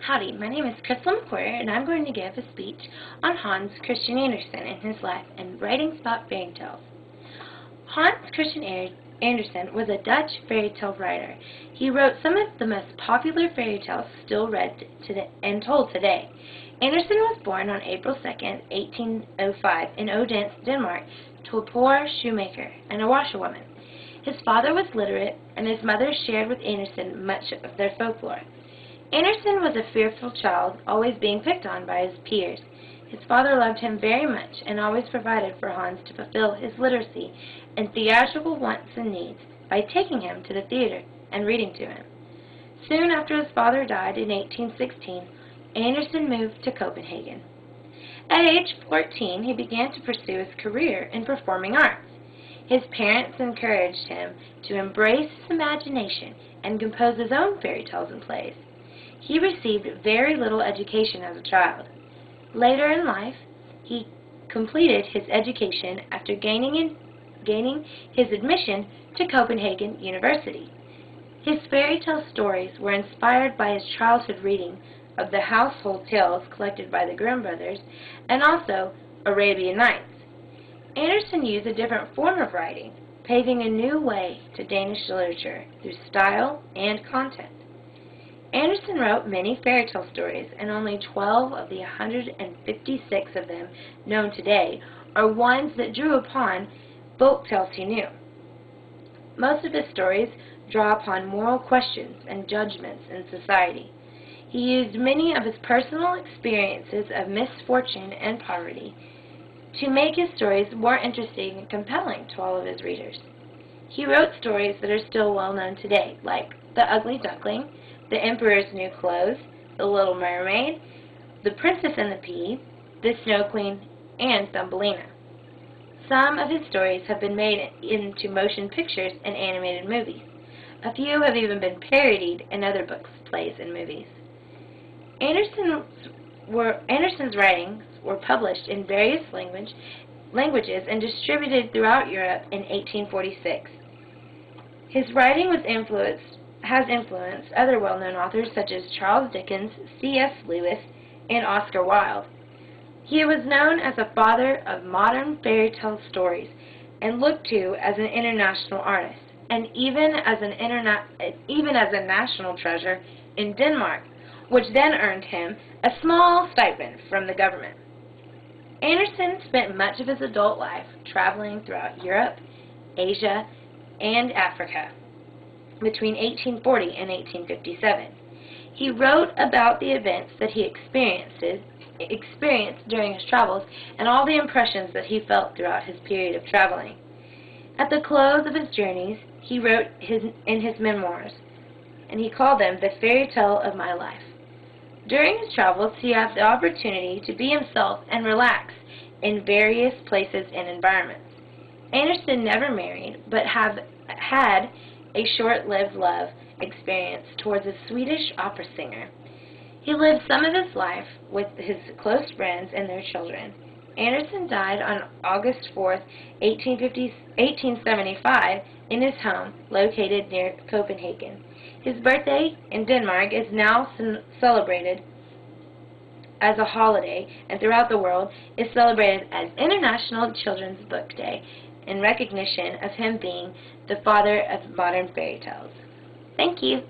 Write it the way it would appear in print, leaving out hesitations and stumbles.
Howdy, my name is Crystal McQuarrie, and I'm going to give a speech on Hans Christian Andersen and his life and writings about fairy tales. Hans Christian Andersen was a Dutch fairy tale writer. He wrote some of the most popular fairy tales still read and told today. Andersen was born on April 2, 1805, in Odense, Denmark, to a poor shoemaker and a washerwoman. His father was literate, and his mother shared with Andersen much of their folklore. Andersen was a fearful child, always being picked on by his peers. His father loved him very much and always provided for Hans to fulfill his literacy and theatrical wants and needs by taking him to the theater and reading to him. Soon after his father died in 1816, Andersen moved to Copenhagen. At age 14, he began to pursue his career in performing arts. His parents encouraged him to embrace his imagination and compose his own fairy tales and plays. He received very little education as a child. Later in life, he completed his education after gaining his admission to Copenhagen University. His fairy tale stories were inspired by his childhood reading of the household tales collected by the Grimm brothers and also Arabian Nights. Andersen used a different form of writing, paving a new way to Danish literature through style and content. Andersen wrote many fairy tale stories, and only 12 of the 156 of them known today are ones that drew upon folk tales he knew. Most of his stories draw upon moral questions and judgments in society. He used many of his personal experiences of misfortune and poverty to make his stories more interesting and compelling to all of his readers. He wrote stories that are still well known today, like The Ugly Duckling, The Emperor's New Clothes, The Little Mermaid, The Princess and the Pea, The Snow Queen, and Thumbelina. Some of his stories have been made into motion pictures and animated movies. A few have even been parodied in other books, plays, and movies. Andersen's writings were published in various languages and distributed throughout Europe in 1846. His writing has influenced other well-known authors such as Charles Dickens, C.S. Lewis, and Oscar Wilde. He was known as a father of modern fairy tale stories and looked to as an international artist, and even as a national treasure in Denmark, which then earned him a small stipend from the government. Andersen spent much of his adult life traveling throughout Europe, Asia, and Africa between 1840 and 1857. He wrote about the events that he experienced during his travels and all the impressions that he felt throughout his period of traveling. At the close of his journeys, he wrote in his memoirs, and he called them the fairy tale of my life. During his travels, he had the opportunity to be himself and relax in various places and environments. Andersen never married, but had a short-lived love experience towards a Swedish opera singer. He lived some of his life with his close friends and their children. Andersen died on August 4, 1875, in his home located near Copenhagen. His birthday in Denmark is now celebrated as a holiday, and throughout the world is celebrated as International Children's Book Day in recognition of him being the father of modern fairy tales. Thank you.